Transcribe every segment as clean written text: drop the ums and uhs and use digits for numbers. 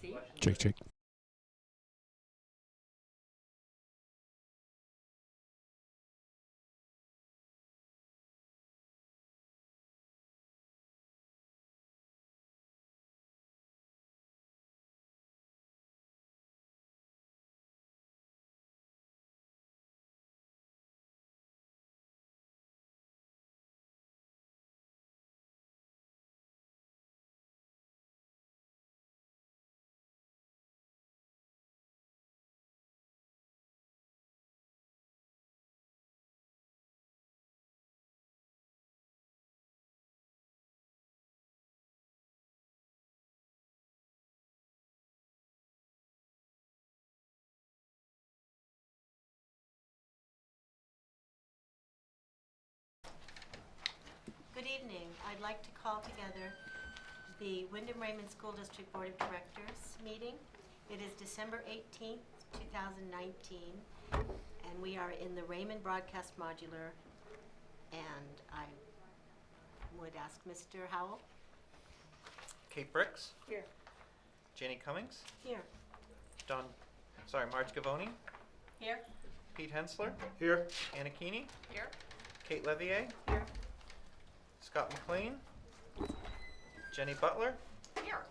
Steve? Check, check. Good evening. I'd like to call together the Wyndham Raymond School District Board of Directors meeting. It is December 18th, 2019, and we are in the Raymond Broadcast Modular, and I would ask Mr. Howell. Kate Bricks, Here. Jenny Cummings, Here. Marge Gavoni, Here. Pete Hensler, Here. Anna Keeney, Here. Kate Levier, Here. Scott McLean, Jenny Butler, Here.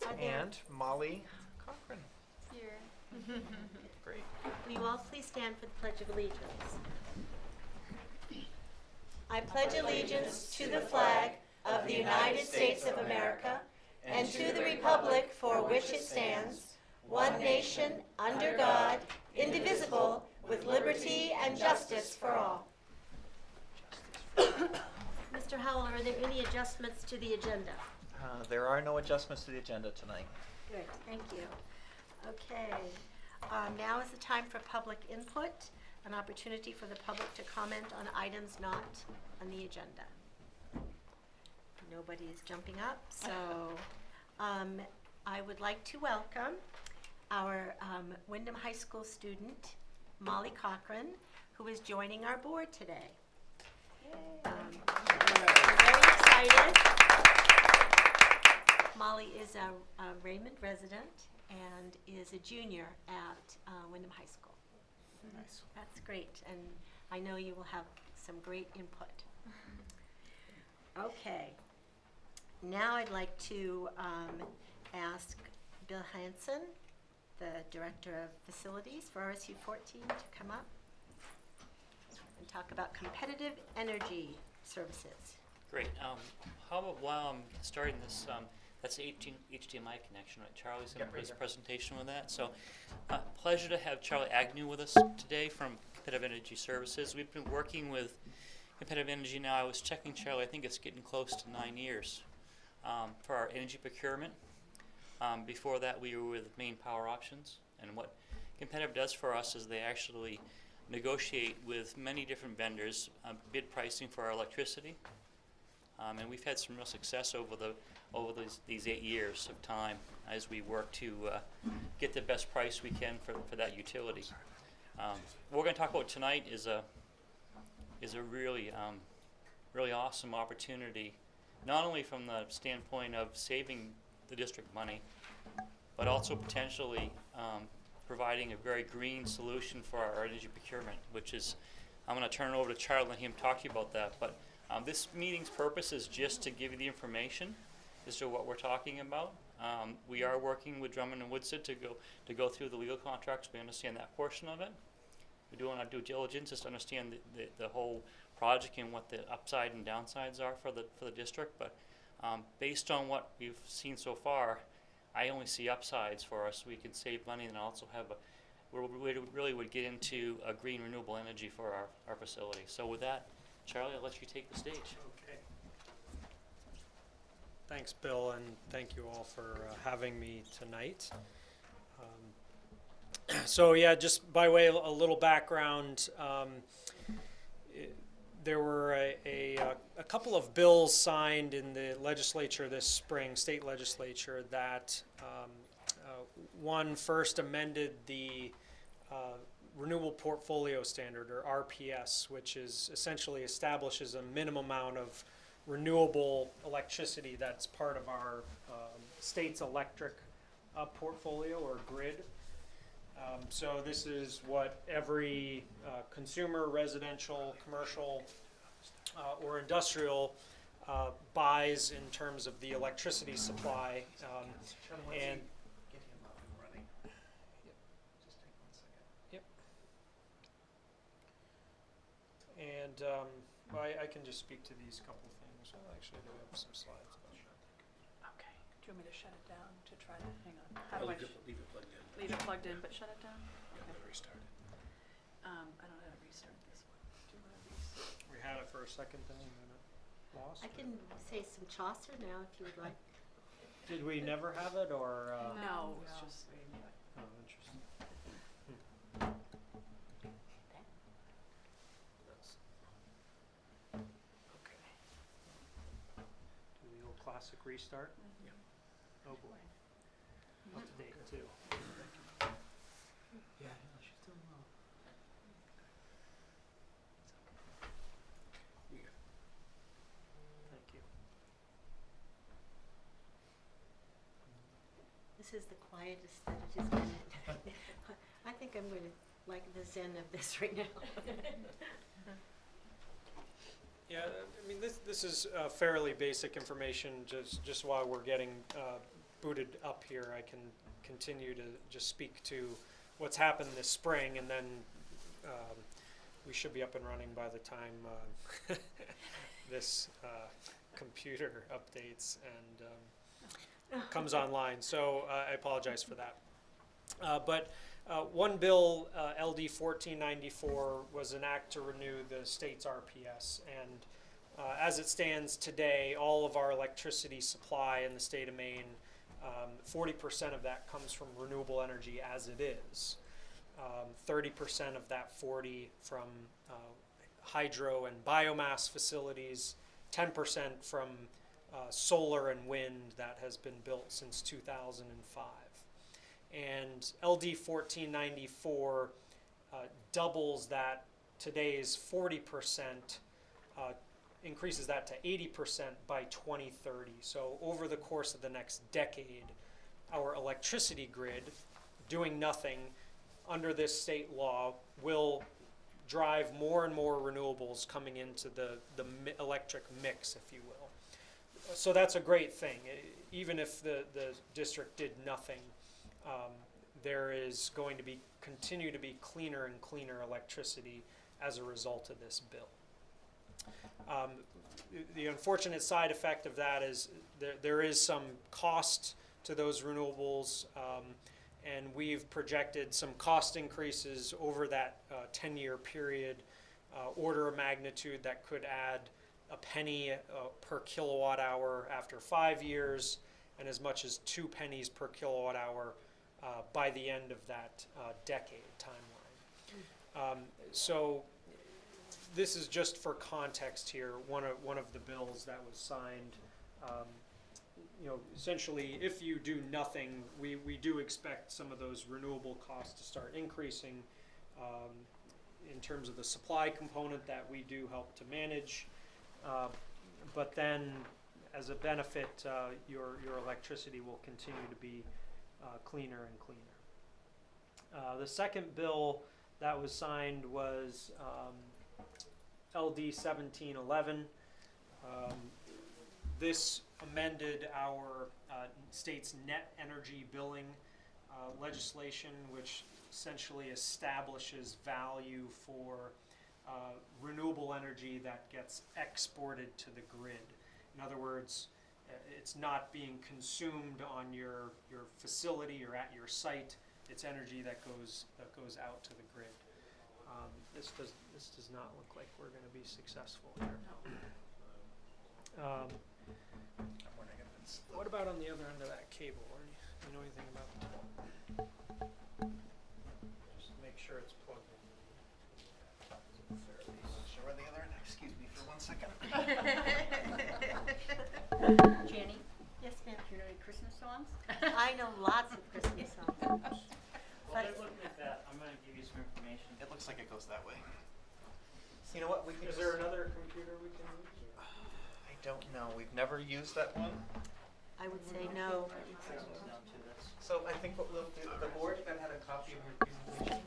Are there- and Molly Cochran. Here. Great. Will you all please stand for the Pledge of Allegiance? I pledge allegiance to the flag of the United States of America and to the republic for which it stands, one nation, under God, indivisible, with liberty and justice for all. Mr. Howell, are there any adjustments to the agenda? There are no adjustments to the agenda tonight. Good, thank you. Okay, now is the time for public input, an opportunity for the public to comment on items not on the agenda. Nobody is jumping up, so I would like to welcome our Wyndham High School student, Molly Cochran, who is joining our board today. We're very excited. Molly is a Raymond resident and is a junior at Wyndham High School. Nice. That's great, and I know you will have some great input. Okay. Now I'd like to ask Bill Hansen, the Director of Facilities for RSU 14, to come up and talk about competitive energy services. Great. How about while I'm starting this, that's the HDMI connection, right? Charlie's going to put his presentation with that. So, pleasure to have Charlie Agnew with us today from Competitive Energy Services. We've been working with Competitive Energy now. I was checking, Charlie, I think it's getting close to 9 years for our energy procurement. Before that, we were with Maine Power Options. And what Competitive does for us is they actually negotiate with many different vendors bid pricing for our electricity. And we've had some real success over these 8 years of time as we work to get the best price we can for that utility. What we're going to talk about tonight is a really really awesome opportunity, not only from the standpoint of saving the district money, but also potentially providing a very green solution for our energy procurement, which is, I'm going to turn it over to Charlie and let him talk to you about that. But this meeting's purpose is just to give you the information as to what we're talking about. We are working with Drummond and Woodson to go through the legal contracts. We understand that portion of it. We're doing our due diligence just to understand the whole project and what the upside and downsides are for the district. But based on what we've seen so far, I only see upsides for us. We can save money and also have we really would get into a green renewable energy for our facility. So with that, Charlie, I'll let you take the stage. Okay. Thanks, Bill, and thank you all for having me tonight. So yeah, just by way of a little background, there were a couple of bills signed in the legislature this spring, state legislature, that one first amended the Renewable Portfolio Standard, or RPS, which is essentially establishes a minimum amount of renewable electricity that's part of our state's electric portfolio or grid. So this is what every consumer, residential, commercial, or industrial buys in terms of the electricity supply. And Get him up and running. Just take 1 second. yep. And I can just speak to these couple things. Well, actually, I do have some slides about that. Okay. Do you want me to shut it down to try to, hang on. How do I Leave it plugged in. leave it plugged in but shut it down? Yeah, then restart it. I don't know how to restart this one. Do you want to restart? We had it for a second then, and then it lost. I can say some Chaucer now if you would like. Did we never have it, or? No, it's no. just, Oh, interesting. Okay. Do the old classic restart? Yep. Oh boy. Up to date too. Yeah, she's doing well. You got Thank you. This is the quietest that it has been. I think I'm going to like the zen of this right now. Yeah, I mean, this is fairly basic information, just while we're getting booted up here. I can continue to just speak to what's happened this spring, and then we should be up and running by the time this computer updates and comes online. So I apologize for that. But one bill, LD 1494, was an act to renew the state's RPS, and as it stands today, all of our electricity supply in the state of Maine, 40% of that comes from renewable energy as it is. 30% of that 40 from hydro and biomass facilities, 10% from solar and wind that has been built since 2005. And LD 1494 doubles that today's 40%, increases that to 80% by 2030. So over the course of the next decade, our electricity grid, doing nothing under this state law, will drive more and more renewables coming into the electric mix, if you will. So that's a great thing. Even if the district did nothing, there is going to be continue to be cleaner and cleaner electricity as a result of this bill. The unfortunate side effect of that is there is some cost to those renewables, and we've projected some cost increases over that 10-year period, order of magnitude that could add a penny per kilowatt hour after 5 years, and as much as 2 pennies per kilowatt hour by the end of that decade timeline. So this is just for context here. One of the bills that was signed. You know, essentially, if you do nothing, we do expect some of those renewable costs to start increasing in terms of the supply component that we do help to manage. But then, as a benefit, your electricity will continue to be cleaner and cleaner. The second bill that was signed was LD 1711. This amended our state's net energy billing legislation, which essentially establishes value for renewable energy that gets exported to the grid. In other words, it's not being consumed on your facility or at your site. It's energy that goes out to the grid. This does not look like we're going to be successful here. I'm wondering if it's What about on the other end of that cable? Or do you know anything about that? Just make sure it's plugged in. Sure, where the other end. Excuse me for 1 second. Jenny, Yes, ma'am. do you know any Christmas songs? I know lots of Christmas songs. While they look at that, I'm going to give you some information. It looks like it goes that way. You know what? We can Is there another computer we can use? I don't know. We've never used that one. I would say no. So I think what we'll do, the board that had a copy of your presentation.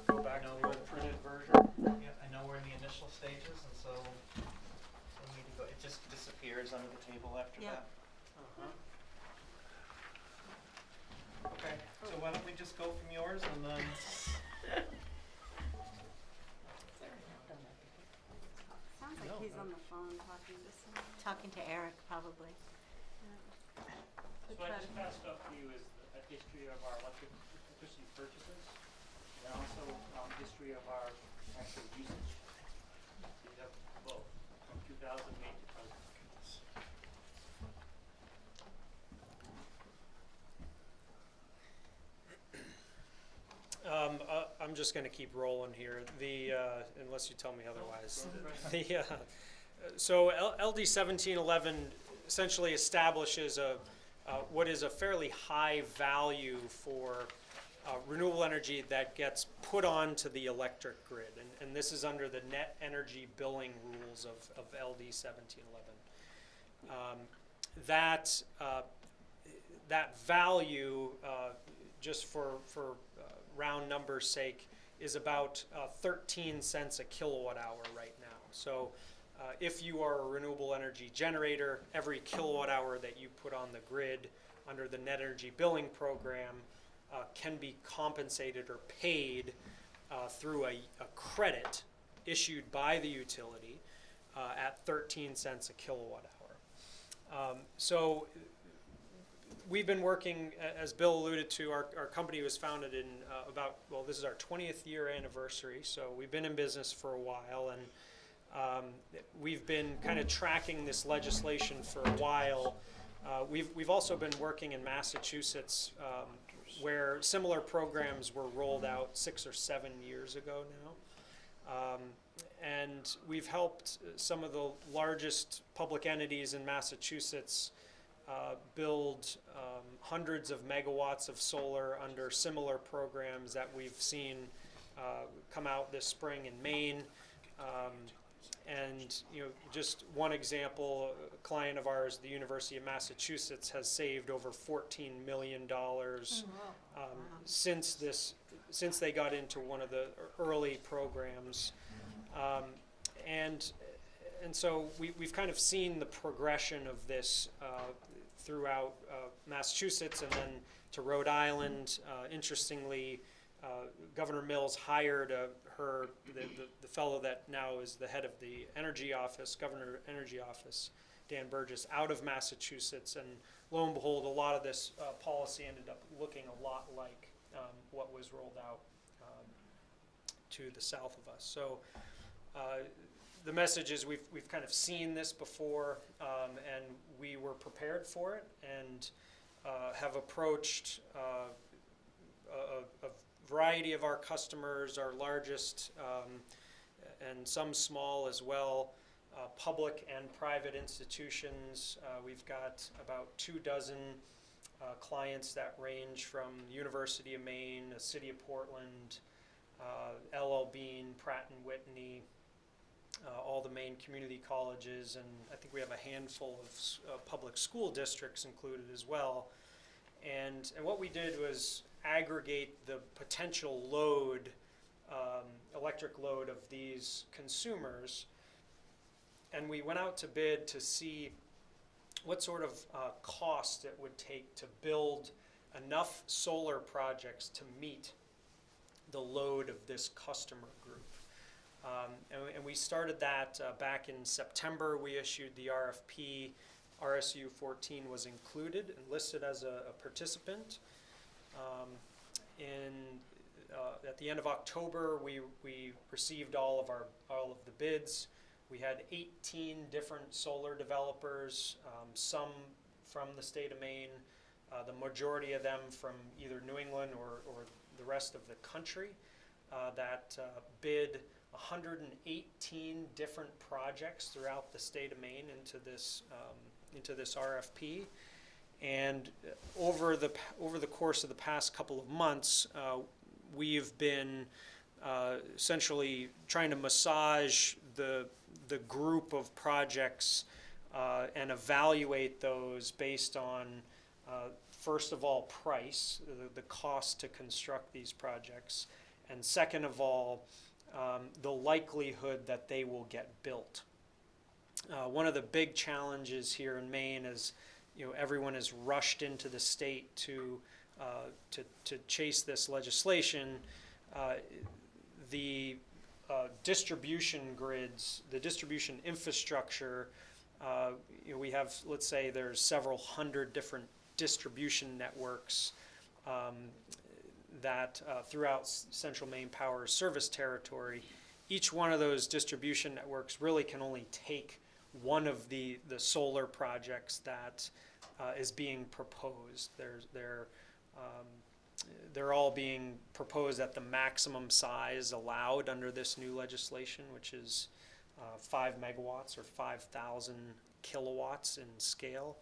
Go back to the printed version. Yeah, I know we're in the initial stages, and so we need to go, it just disappears under the table after Yeah. that. Okay, so why don't we just go from yours and then, Sounds like he's on the phone talking to someone. Talking to Eric, probably. So what I just passed up to you is a history of our electricity purchases, and also history of our actual usage. So you have both, from 2008 to present. I'm just going to keep rolling here. Unless you tell me otherwise. So LD 1711 essentially establishes what is a fairly high value for renewable energy that gets put onto the electric grid, and this is under the net energy billing rules of LD 1711. That value, just for round numbers sake, is about 13 cents a kilowatt hour right now. So if you are a renewable energy generator, every kilowatt hour that you put on the grid under the net energy billing program can be compensated or paid through a credit issued by the utility at 13 cents a kilowatt hour. So we've been working, as Bill alluded to, our company was founded in this is our 20th year anniversary, so we've been in business for a while, and we've been kind of tracking this legislation for a while. We've also been working in Massachusetts, where similar programs were rolled out 6 or 7 years ago now. And we've helped some of the largest public entities in Massachusetts build hundreds of megawatts of solar under similar programs that we've seen come out this spring in Maine. And just one example, a client of ours, the University of Massachusetts, has saved over $14 million since they got into one of the early programs. And so we've kind of seen the progression of this throughout Massachusetts and then to Rhode Island. Interestingly, Governor Mills hired the fellow that now is the head of the energy office, Governor Energy Office, Dan Burgess, out of Massachusetts, and lo and behold, a lot of this policy ended up looking a lot like what was rolled out to the south of us. So the message is we've kind of seen this before, and we were prepared for it, and have approached a variety of our customers, our largest and some small as well, public and private institutions. We've got about 24 clients that range from the University of Maine, the City of Portland, L.L. Bean, Pratt & Whitney, all the Maine community colleges, and I think we have a handful of public school districts included as well. And what we did was aggregate the potential load, electric load of these consumers, and we went out to bid to see what sort of cost it would take to build enough solar projects to meet the load of this customer group. And we started that back in September. We issued the RFP. RSU 14 was included and listed as a participant. At the end of October, we received all of the bids. We had 18 different solar developers, some from the state of Maine, the majority of them from either New England or the rest of the country, that bid 118 different projects throughout the state of Maine into this RFP. And over the course of the past couple of months, we've been essentially trying to massage the group of projects and evaluate those based on, first of all, price, the cost to construct these projects, and second of all, the likelihood that they will get built. One of the big challenges here in Maine is, everyone is rushed into the state to chase this legislation. The distribution grids, the distribution infrastructure, we have, let's say there's several hundred different distribution networks that throughout Central Maine Power's service territory. Each one of those distribution networks really can only take one of the solar projects that is being proposed. They're all being proposed at the maximum size allowed under this new legislation, which is 5 megawatts or 5,000 kilowatts in scale.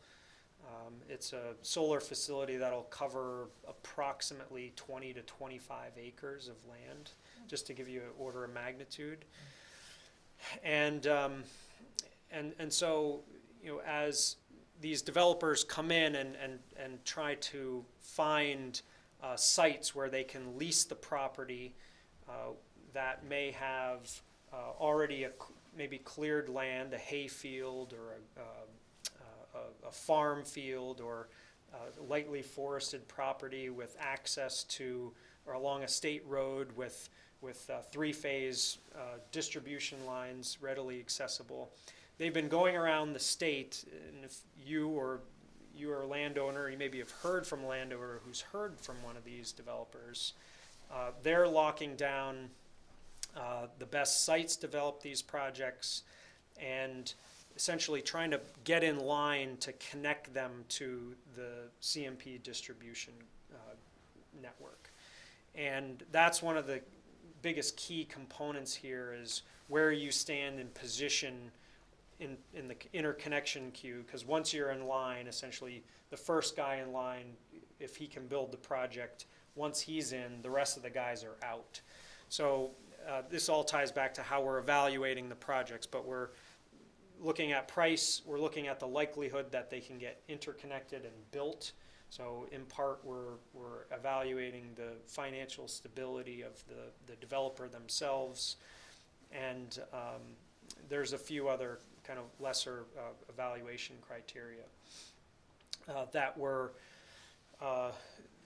It's a solar facility that'll cover approximately 20 to 25 acres of land, just to give you an order of magnitude. And so, as these developers come in and try to find sites where they can lease the property that may have already maybe cleared land, a hay field or a farm field, or lightly forested property with access to, or along a state road with 3-phase distribution lines readily accessible. They've been going around the state, and if you are a landowner, you maybe have heard from a landowner who's heard from one of these developers, they're locking down the best sites to develop these projects and essentially trying to get in line to connect them to the CMP distribution network. And that's one of the biggest key components here, is where you stand in position in the interconnection queue, because once you're in line, essentially the first guy in line, if he can build the project, once he's in, the rest of the guys are out. So this all ties back to how we're evaluating the projects, but we're looking at price, we're looking at the likelihood that they can get interconnected and built. So in part, we're evaluating the financial stability of the developer themselves, and there's a few other kind of lesser evaluation criteria that we're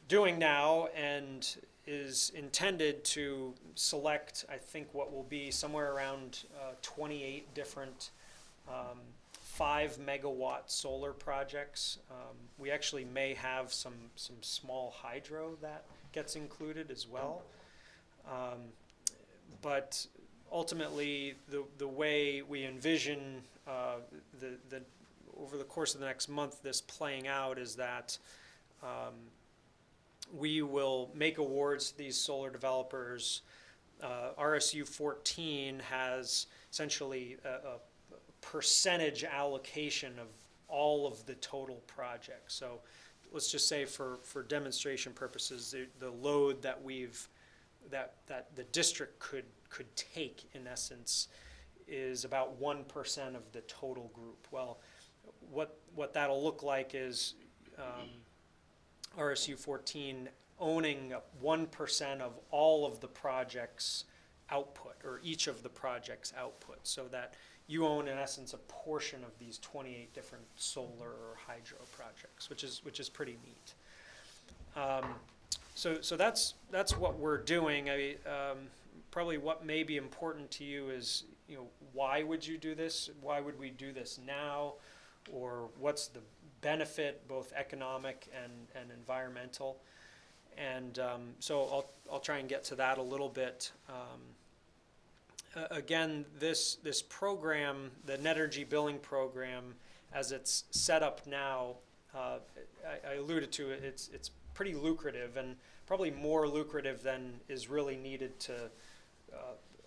doing now, and is intended to select, I think, what will be somewhere around 28 different 5 megawatt solar projects. We actually may have some small hydro that gets included as well. But ultimately, the way we envision over the course of the next month this playing out is that we will make awards to these solar developers. RSU 14 has essentially a percentage allocation of all of the total project. So let's just say for demonstration purposes, the load that that the district could take, in essence, is about 1% of the total group. Well, what that'll look like is RSU 14 owning 1% of all of the project's output, or each of the project's output, so that you own, in essence, a portion of these 28 different solar or hydro projects, which is pretty neat. So that's what we're doing. Probably what may be important to you is, why would you do this? Why would we do this now? Or what's the benefit, both economic and environmental? And so I'll try and get to that a little bit. Again, this program, the Netergy billing program, as it's set up now, I alluded to it, it's pretty lucrative, and probably more lucrative than is really needed to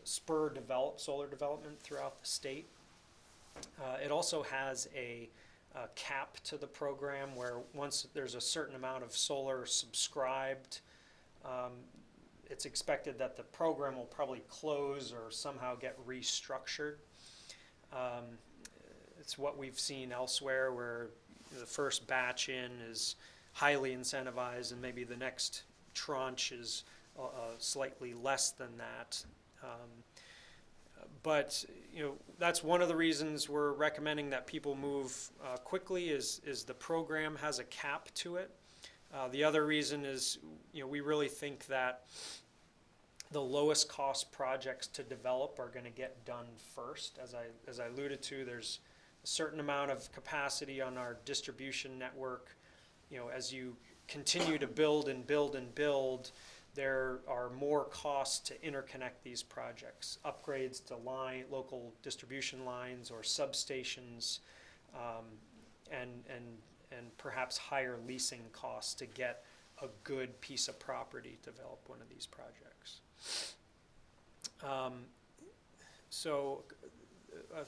spur solar development throughout the state. It also has a cap to the program, where once there's a certain amount of solar subscribed, it's expected that the program will probably close or somehow get restructured. it's what we've seen elsewhere, where the first batch in is highly incentivized, and maybe the next tranche is slightly less than that. But that's one of the reasons we're recommending that people move quickly is the program has a cap to it. The other reason is we really think that the lowest cost projects to develop are going to get done first. As I alluded to, there's a certain amount of capacity on our distribution network. As you continue to build and build and build, there are more costs to interconnect these projects, upgrades to local distribution lines or substations, and perhaps higher leasing costs to get a good piece of property to develop one of these projects. So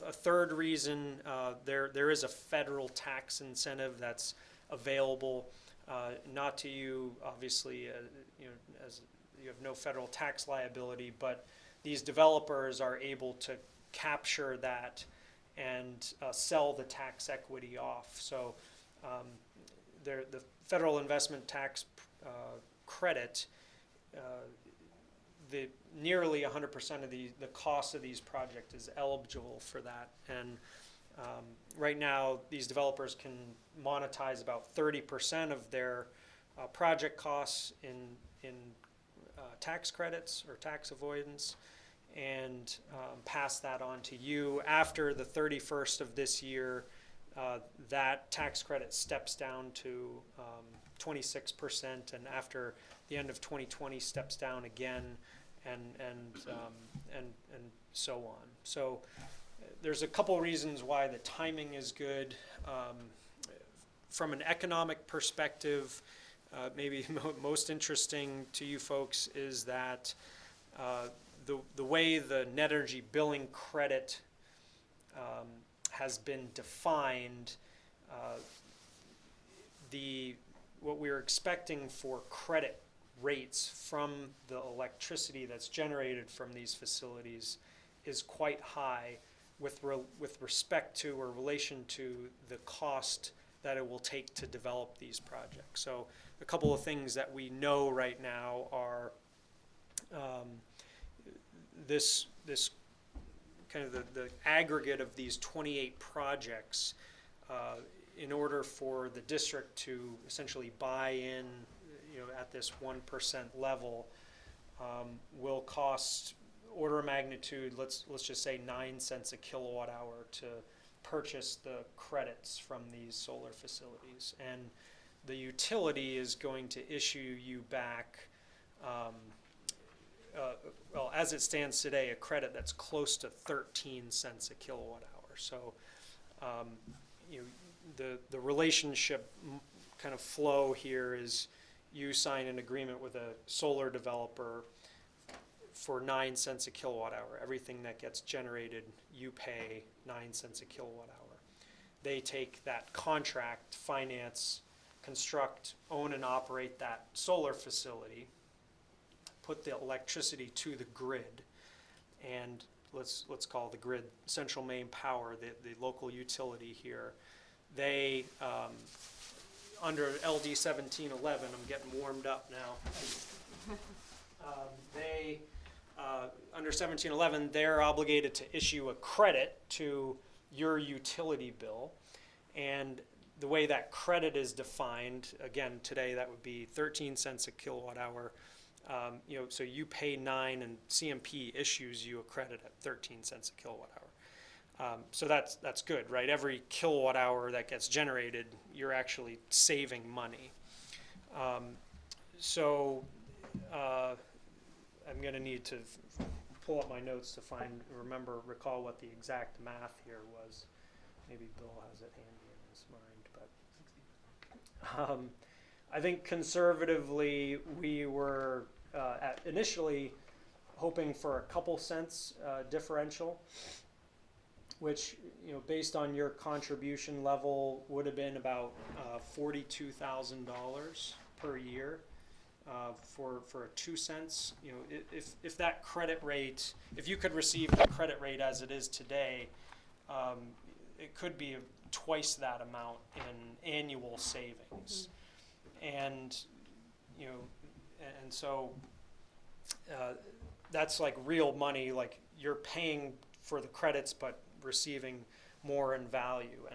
a third reason, there is a federal tax incentive that's available, not to you, obviously, as you have no federal tax liability, but these developers are able to capture that and sell the tax equity off. So the federal investment tax credit, nearly 100% of the cost of these projects is eligible for that. And right now, these developers can monetize about 30% of their project costs in tax credits or tax avoidance, and pass that on to you. After the 31st of this year, that tax credit steps down to 26%, and after the end of 2020 steps down again, and so on. So there's a couple reasons why the timing is good. From an economic perspective, maybe most interesting to you folks is that the way the net energy billing credit has been defined, what we're expecting for credit rates from the electricity that's generated from these facilities is quite high with respect to or relation to the cost that it will take to develop these projects. So a couple of things that we know right now are this kind of the aggregate of these 28 projects, in order for the district to essentially buy in, at this 1% level, will cost order of magnitude, let's just say 9 cents a kilowatt hour to purchase the credits from these solar facilities. And the utility is going to issue you back, well, as it stands today, a credit that's close to 13 cents a kilowatt hour. So the relationship kind of flow here is you sign an agreement with a solar developer for 9 cents a kilowatt hour. Everything that gets generated, you pay 9 cents a kilowatt hour. They take that contract, finance, construct, own and operate that solar facility, put the electricity to the grid, and let's call the grid Central Maine Power, the local utility here. They, under LD 1711, I'm getting warmed up now. Under 1711, they're obligated to issue a credit to your utility bill, and the way that credit is defined, again, today that would be 13 cents a kilowatt hour. So you pay 9, and CMP issues you a credit at 13 cents a kilowatt hour. So that's good, right? Every kilowatt hour that gets generated, you're actually saving money. I'm going to need to pull up my notes to recall what the exact math here was. Maybe Bill has it handy in his mind, but I think conservatively we were initially hoping for a couple cents differential, which, based on your contribution level, would have been about $42,000 per year. For a 2 cents, if that credit rate, if you could receive the credit rate as it is today, it could be twice that amount in annual savings. And, you know, and so that's like real money, like you're paying for the credits but receiving more in value.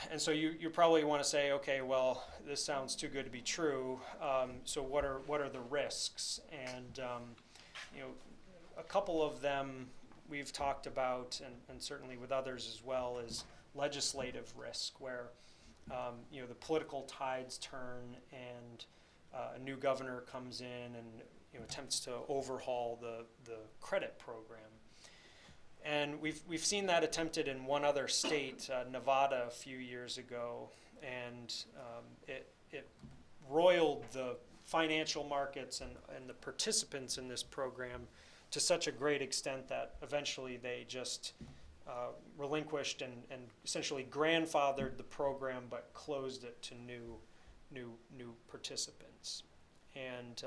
And so you probably want to say, okay, well, this sounds too good to be true. So what are the risks? And you know, a couple of them we've talked about, and certainly with others as well, is legislative risk, where you know, the political tides turn and a new governor comes in and, you know, attempts to overhaul the credit program. And we've seen that attempted in one other state, Nevada, a few years ago, and it roiled the financial markets and the participants in this program to such a great extent that eventually they just relinquished and essentially grandfathered the program, but closed it to new participants. And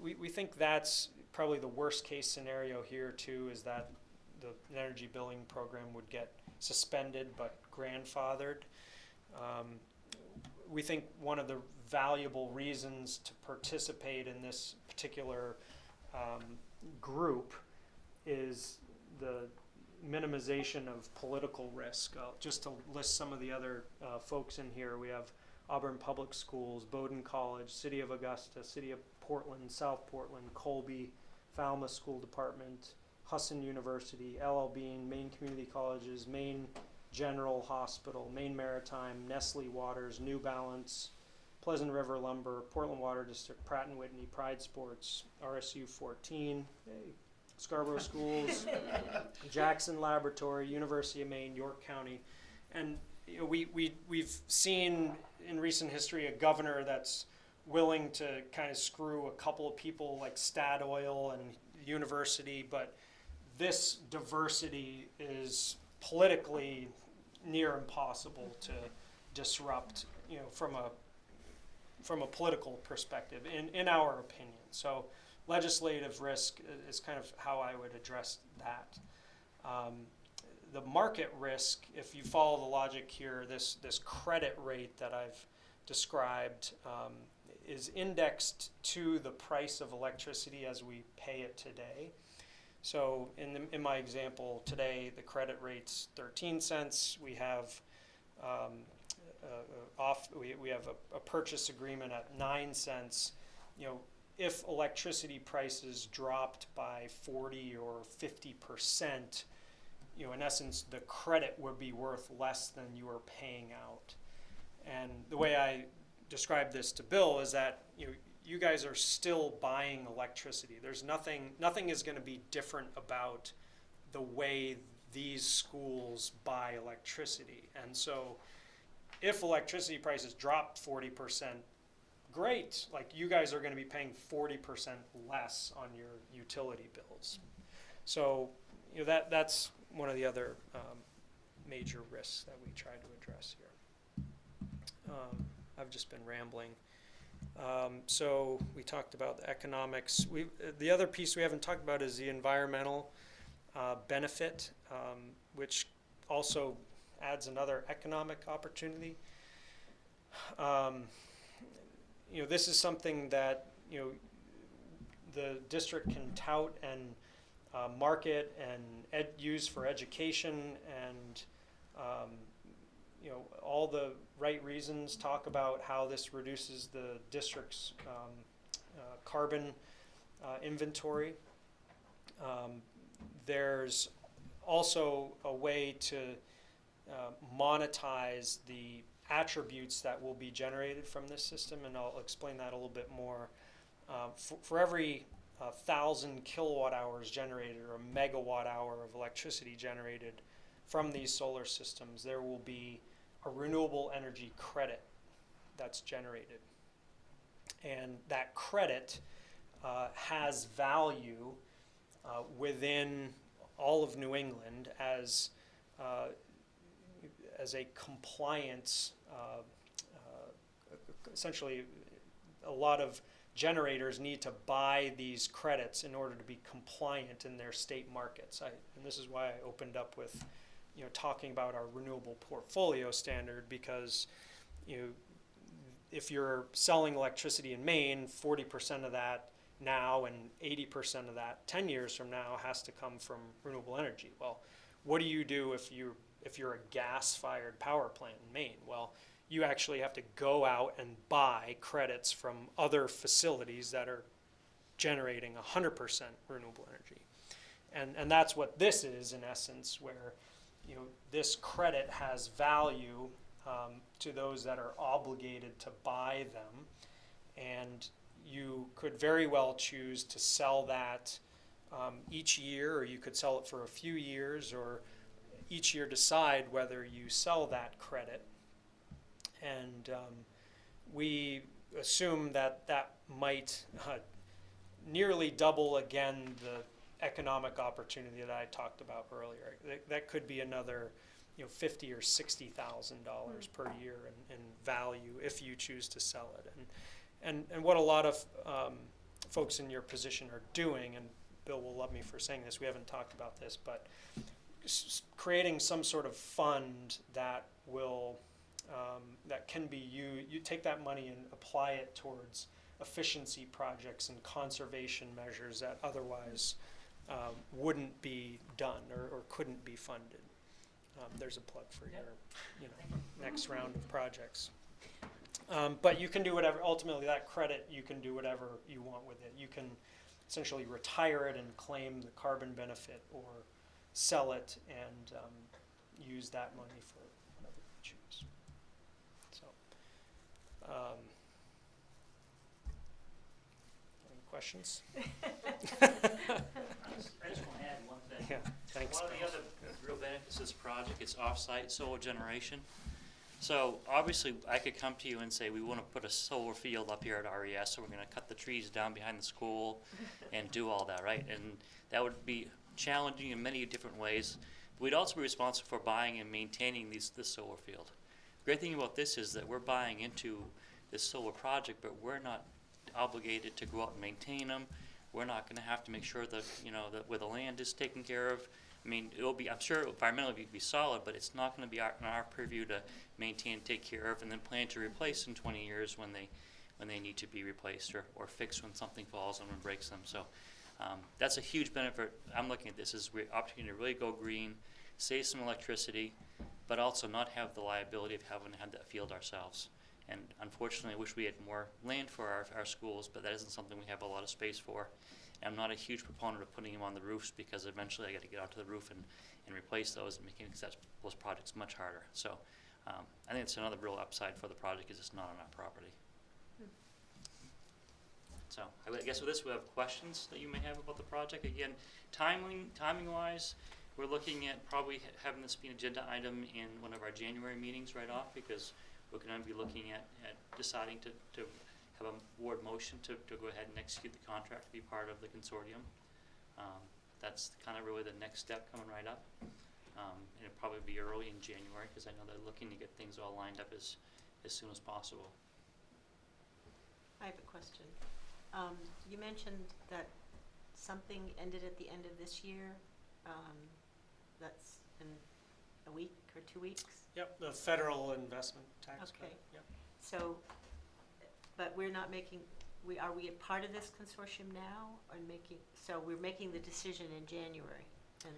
we think that's probably the worst case scenario here too, is that the energy billing program would get suspended but grandfathered. We think one of the valuable reasons to participate in this particular group is the minimization of political risk. Just to list some of the other folks in here, we have Auburn Public Schools, Bowdoin College, City of Augusta, City of Portland, South Portland, Colby, Falmouth School Department, Husson University, L.L. Bean, Maine Community Colleges, Maine General Hospital, Maine Maritime, Nestle Waters, New Balance, Pleasant River Lumber, Portland Water District, Pratt & Whitney, Pride Sports, RSU 14, Scarborough Schools, Jackson Laboratory, University of Maine, York County. And you know, we've seen in recent history a governor that's willing to kind of screw a couple of people like Statoil and University, but this diversity is politically near impossible to disrupt, you know, from a political perspective, in our opinion. So legislative risk is kind of how I would address that. The market risk, if you follow the logic here, this credit rate that I've described is indexed to the price of electricity as we pay it today. So in my example today, the credit rate's 13 cents. We have we have a purchase agreement at 9 cents. You know, if electricity prices dropped by 40 or 50%, you know, in essence, the credit would be worth less than you are paying out. And the way I describe this to Bill is that, you know, you guys are still buying electricity. There's nothing is going to be different about the way these schools buy electricity. And so if electricity prices drop 40%, great. Like, you guys are going to be paying 40% less on your utility bills. So, you know, that's one of the other major risks that we try to address here. I've just been rambling. So we talked about the economics. The other piece we haven't talked about is the environmental benefit, which also adds another economic opportunity. You know, this is something that, you know, the district can tout and market and use for education, and you know, all the right reasons, talk about how this reduces the district's carbon inventory. There's also a way to monetize the attributes that will be generated from this system, and I'll explain that a little bit more. For every 1,000 kilowatt hours generated, or a megawatt hour of electricity generated from these solar systems, there will be a renewable energy credit that's generated. And that credit has value within all of New England as a compliance, essentially a lot of generators need to buy these credits in order to be compliant in their state markets. And this is why I opened up with talking about our renewable portfolio standard, because if you're selling electricity in Maine, 40% of that now and 80% of that 10 years from now has to come from renewable energy. Well, what do you do if you're a gas-fired power plant in Maine? Well, you actually have to go out and buy credits from other facilities that are generating 100% renewable energy. And that's what this is, in essence, where this credit has value to those that are obligated to buy them, and you could very well choose to sell that each year, or you could sell it for a few years, or each year decide whether you sell that credit. And we assume that that might nearly double again the economic opportunity that I talked about earlier. That could be another $50,000 or $60,000 per year in value if you choose to sell it. And what a lot of folks in your position are doing, and Bill will love me for saying this, we haven't talked about this, but creating some sort of fund that will that can be you take that money and apply it towards efficiency projects and conservation measures that otherwise wouldn't be done or couldn't be funded. There's a plug for your next round of projects. But you can do whatever, ultimately that credit, you can do whatever you want with it. You can essentially retire it and claim the carbon benefit, or sell it and use that money for whatever you choose. So, any questions? I just want to add one thing. Yeah, thanks. One of the other real benefits of this project is off-site solar generation. So obviously, I could come to you and say, we want to put a solar field up here at RES, so we're going to cut the trees down behind the school and do all that, right? And that would be challenging in many different ways. We'd also be responsible for buying and maintaining this solar field. The great thing about this is that we're buying into this solar project, but we're not obligated to go out and maintain them. We're not going to have to make sure that that where the land is taken care of. I mean, it'll be, I'm sure environmentally it'll be solid, but it's not going to be in our purview to maintain, take care of, and then plan to replace in 20 years when they need to be replaced, or fix when something falls on and breaks them. So that's a huge benefit. I'm looking at this as an opportunity to really go green, save some electricity, but also not have the liability of having to have that field ourselves. And unfortunately, I wish we had more land for our schools, but that isn't something we have a lot of space for. And I'm not a huge proponent of putting them on the roofs, because eventually I got to get out to the roof and replace those, and making those projects much harder. So I think it's another real upside for the project, is it's not on our property. So I guess with this, we have questions that you may have about the project. Again, timing-wise, we're looking at probably having this be an agenda item in one of our January meetings right off, because we're going to be looking at deciding to have a board motion to go ahead and execute the contract to be part of the consortium. That's kind of really the next step coming right up. And it'll probably be early in January, because I know they're looking to get things all lined up as soon as possible. I have a question. You mentioned that something ended at the end of this year. That's in a week or 2 weeks? Yep, the federal investment tax credit. Okay. Yep. So, but we're not making, are we a part of this consortium now, or so we're making the decision in January? And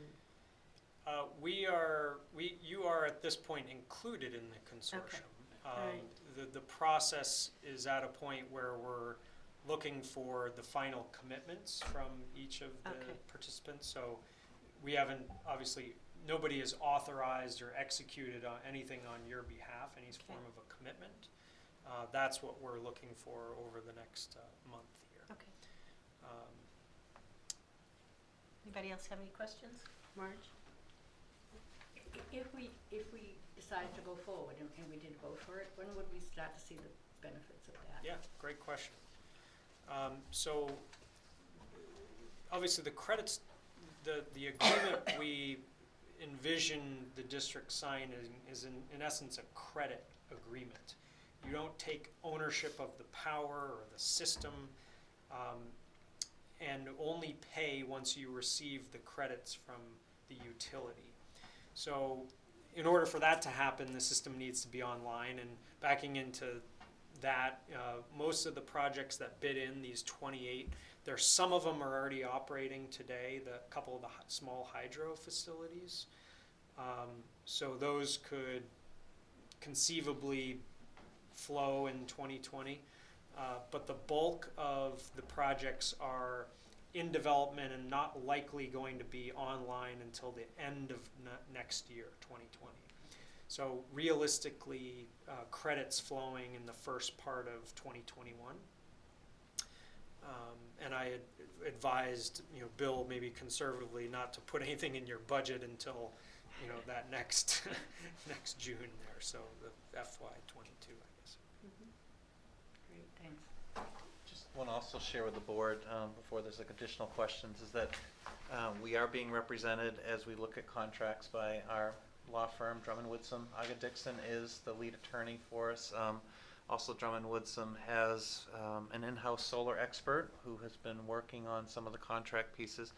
you are at this point included in the consortium. Right. The process is at a point where we're looking for the final commitments from each of the participants. So we haven't, obviously, nobody has authorized or executed on anything on your behalf, any form of a commitment. That's what we're looking for over the next month here. Okay. Anybody else have any questions? Marge? If we decide to go forward and we did vote for it, when would we start to see the benefits of that? Yeah, great question. So obviously the credits, the agreement we envision the district signing is in essence a credit agreement. You don't take ownership of the power or the system, and only pay once you receive the credits from the utility. So in order for that to happen, the system needs to be online, and backing into that, most of the projects that bid in, these 28, some of them are already operating today, the couple of the small hydro facilities. So those could conceivably flow in 2020, but the bulk of the projects are in development and not likely going to be online until the end of next year, 2020. So realistically, credits flowing in the first part of 2021. And I had advised, Bill, maybe conservatively, not to put anything in your budget until, that next next June there. So the FY22, I guess. Great, thanks. Just want to also share with the board, before there's additional questions, is that we are being represented as we look at contracts by our law firm. Drummond Woodson Aga Dixon is the lead attorney for us. Also, Drummond Woodson has an in-house solar expert who has been working on some of the contract pieces.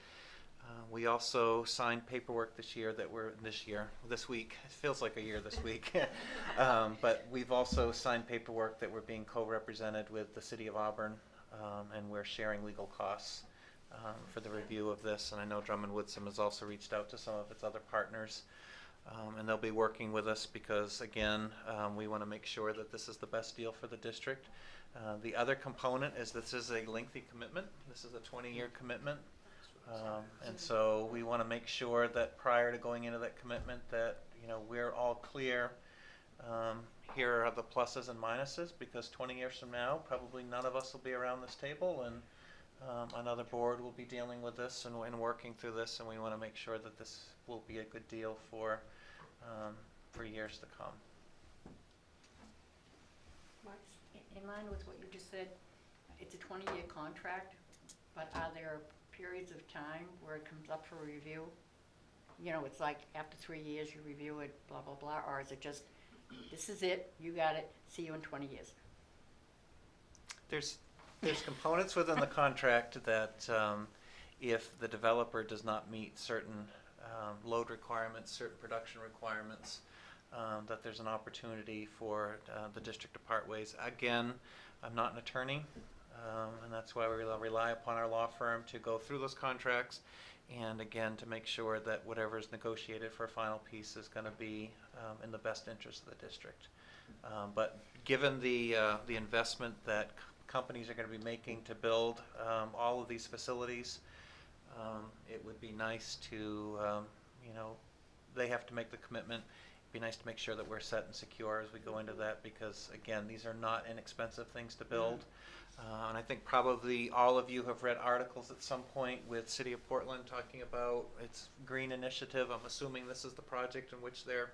We also signed paperwork this week. It feels like a year this week. But we've also signed paperwork that we're being co-represented with the City of Auburn, and we're sharing legal costs for the review of this. And I know Drummond Woodson has also reached out to some of its other partners. And they'll be working with us because, again, we want to make sure that this is the best deal for the district. The other component is this is a lengthy commitment. This is a 20-year commitment. And so we want to make sure that prior to going into that commitment that, we're all clear. Here are the pluses and minuses, because 20 years from now, probably none of us will be around this table, and another board will be dealing with this and working through this, and we want to make sure that this will be a good deal for years to come. Mark, in line with what you just said, it's a 20-year contract, but are there periods of time where it comes up for review? It's like after 3 years you review it, blah, blah, blah, or is it just, this is it, you got it, see you in 20 years? There's components within the contract that if the developer does not meet certain load requirements, certain production requirements, that there's an opportunity for the district to part ways. Again, I'm not an attorney, and that's why we rely upon our law firm to go through those contracts, and again, to make sure that whatever is negotiated for a final piece is going to be in the best interest of the district. But given the investment that companies are going to be making to build all of these facilities, it would be nice to, they have to make the commitment. It'd be nice to make sure that we're set and secure as we go into that, because again, these are not inexpensive things to build. And I think probably all of you have read articles at some point with City of Portland talking about its green initiative. I'm assuming this is the project in which they're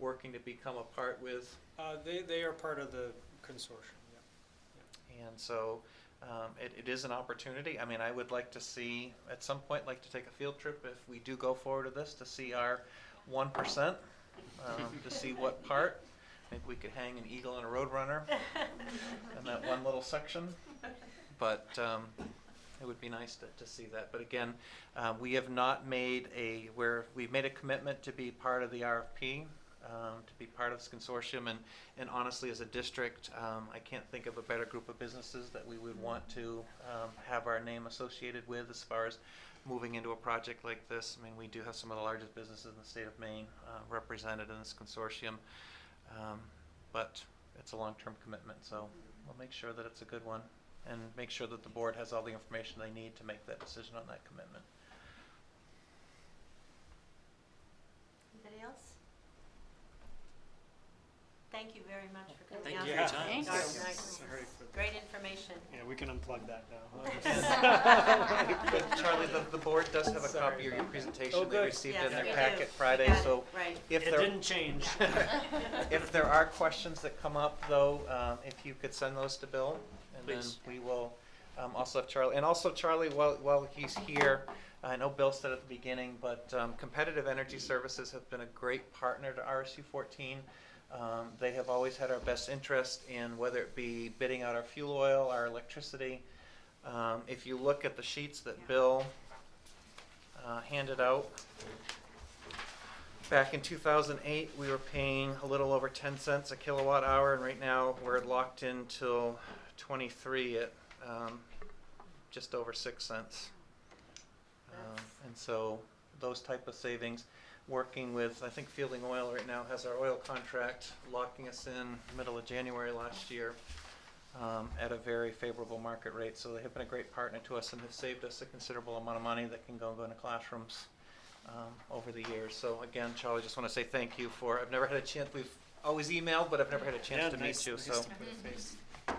working to become a part with. They are part of the consortium, yeah. And so it is an opportunity. I mean, I would like to see, at some point, to take a field trip, if we do go forward with this, to see our 1%, to see what part. I think we could hang an eagle and a roadrunner in that one little section. But it would be nice to see that. But again, we have not made we've made a commitment to be part of the RFP, to be part of this consortium, and honestly, as a district, I can't think of a better group of businesses that we would want to have our name associated with as far as moving into a project like this. I mean, we do have some of the largest businesses in the state of Maine represented in this consortium, but it's a long-term commitment, so we'll make sure that it's a good one and make sure that the board has all the information they need to make that decision on that commitment. Anybody else? Thank you very much for coming Thank out. you for your time. Thank Sorry, you. nice. Sorry for Great information. Yeah, we can unplug that now. But Charlie, the board does have a Sorry. copy of your presentation. Oh, They good. received Yes, it in we their do. packet Friday, We got so it, right. if It there didn't change. if there are questions that come up, though, if you could send those to Bill, and Please. then we will also have Charlie. And also, Charlie, while he's here, I know Bill said at the beginning, but Competitive Energy Services have been a great partner to RSU 14. They have always had our best interest in whether it be bidding out our fuel oil, our electricity. If you look at the sheets that Bill handed out, Back in 2008, we were paying a little over 10 cents a kilowatt hour, and right now we're locked in till 23 at just over 6 cents. And so those type of savings, working with, I think Fielding Oil right now has our oil contract locking us in middle of January last year at a very favorable market rate. So they have been a great partner to us and have saved us a considerable amount of money that can go into classrooms over the years. So again, Charlie, just want to say thank you for, I've never had a chance, we've always emailed, but I've never had a chance to meet you, so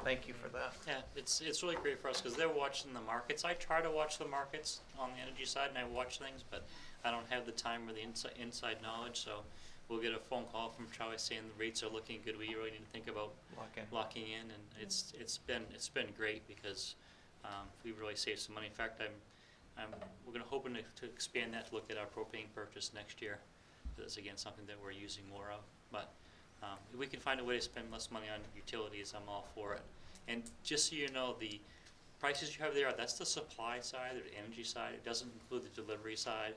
thank you for that. Yeah, it's really great for us because they're watching the markets. I try to watch the markets on the energy side, and I watch things, but I don't have the time or the inside knowledge. So we'll get a phone call from Charlie saying the rates are looking good. We really need to think about locking in, and it's been great because we really saved some money. In fact, we're going to hoping to expand that to look at our propane purchase next year. That's again something that we're using more of, but. If we can find a way to spend less money on utilities, I'm all for it. And just so you know, the prices you have there, that's the supply side or the energy side. It doesn't include the delivery side.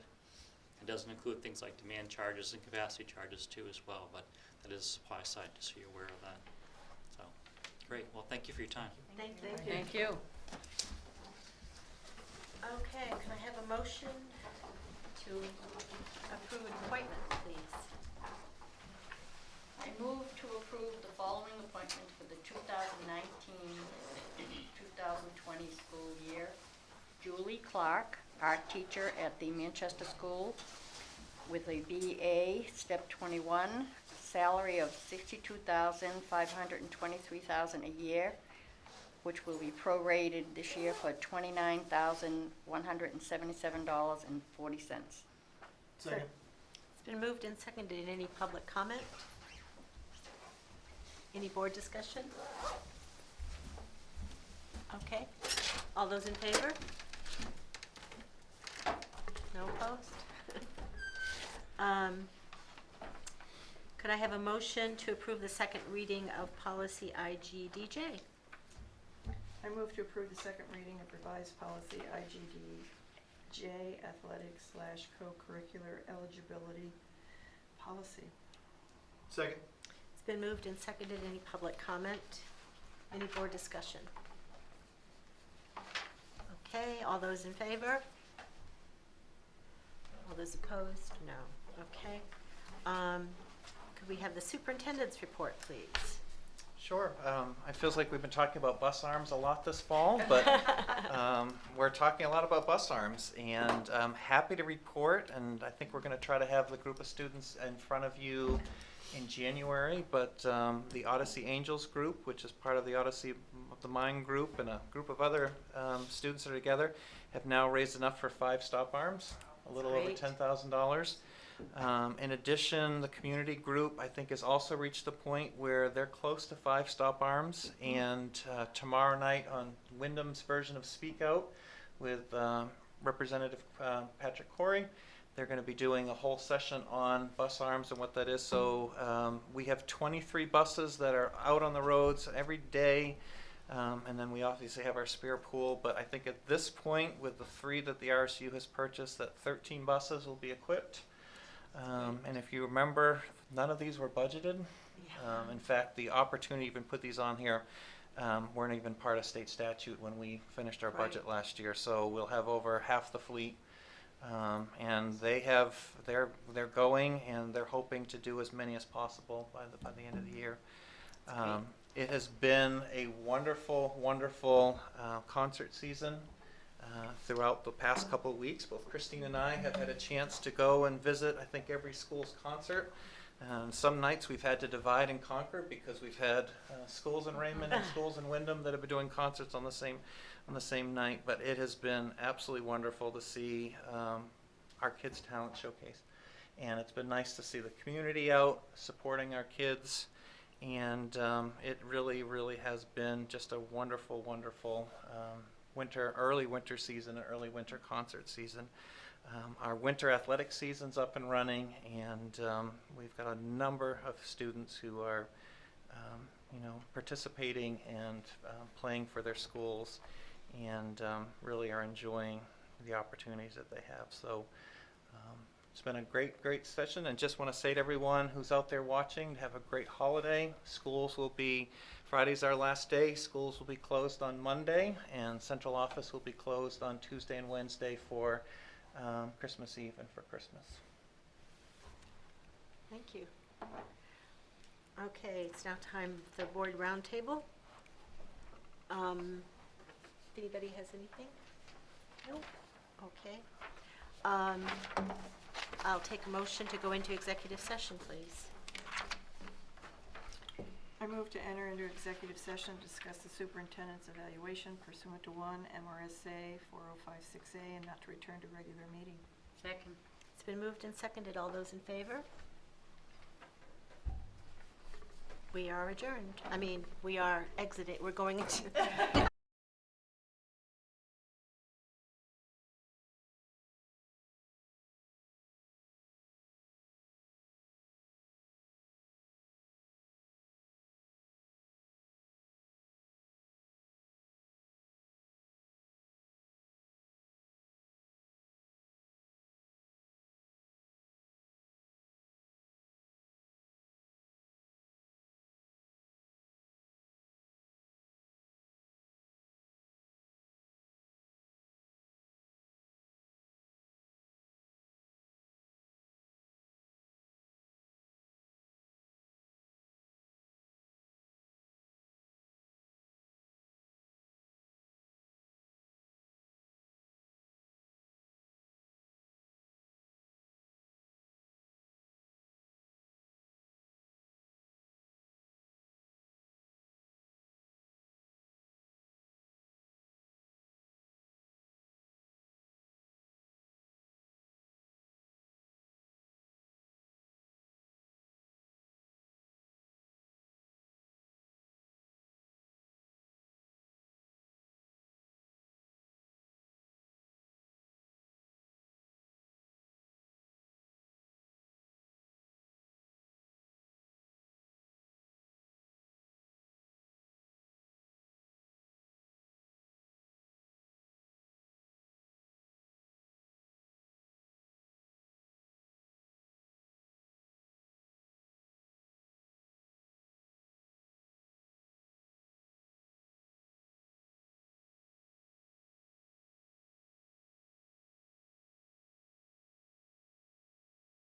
It doesn't include things like demand charges and capacity charges too as well, but that is the supply side, just so you're aware of that. So, great. Well, thank you for your time. Thank you. Thank you. Okay, can I have a motion to approve an appointment, please? I move to approve the following appointments for the 2019-2020 school year. Julie Clark, art teacher at the Manchester School, with a BA, step 21, salary of $62,523 a year, which will be prorated this year for $29,177.40. Second. It's been moved and seconded. Any public comment? Any board discussion? Okay. All those in favor? No opposed? Could I have a motion to approve the second reading of policy IGDJ? I move to approve the second reading of revised policy IGDJ, athletic/co-curricular eligibility policy. Second. It's been moved and seconded. Any public comment? Any board discussion? Okay, all those in favor? All those opposed? No. Okay. Could we have the superintendent's report, please? Sure. It feels like we've been talking about bus arms a lot this fall, but we're talking a lot about bus arms, and I'm happy to report, and I think we're going to try to have the group of students in front of you in January, but the Odyssey Angels group, which is part of the Odyssey of the Mind group and a group of other students that are together, have now raised enough for 5 stop arms, a little over Great. $10,000. In addition, the community group, I think, has also reached the point where they're close to 5 stop arms, and tomorrow night on Wyndham's version of Speak Out with Representative Patrick Corey, they're going to be doing a whole session on bus arms and what that is. So we have 23 buses that are out on the roads every day, and then we obviously have our spare pool. But I think at this point, with the 3 that the RSU has purchased, that 13 buses will be equipped. And if you remember, none of these were budgeted. In fact, the opportunity to even put these on here weren't even part of state statute when we finished our budget last year. So we'll have over half the fleet. And they're going, and they're hoping to do as many as possible by the end of the year. It has been a wonderful, wonderful concert season throughout the past couple of weeks. Both Christine and I have had a chance to go and visit, I think, every school's concert. Some nights we've had to divide and conquer because we've had schools in Raymond and schools in Wyndham that have been doing concerts on the same night. But it has been absolutely wonderful to see our kids' talent showcase, and it's been nice to see the community out supporting our kids. And it really, really has been just a wonderful, wonderful early winter season, and early winter concert season. Our winter athletic season's up and running, and we've got a number of students who are, participating and playing for their schools, and really are enjoying the opportunities that they have. So It's been a great session, and just want to say to everyone who's out there watching, have a great holiday. Schools will be, Friday's our last day. Schools will be closed on Monday, and central office will be closed on Tuesday and Wednesday for Christmas Eve and for Christmas. Thank you. Okay, it's now time for the board roundtable. If anybody has anything? No? Okay. I'll take a motion to go into executive session, please. I move to enter into executive session to discuss the superintendent's evaluation pursuant to 1 MRSA 4056A and not to return to regular meeting. Second. It's been moved and seconded. All those in favor? We are adjourned. I mean, we are exiting. We're going into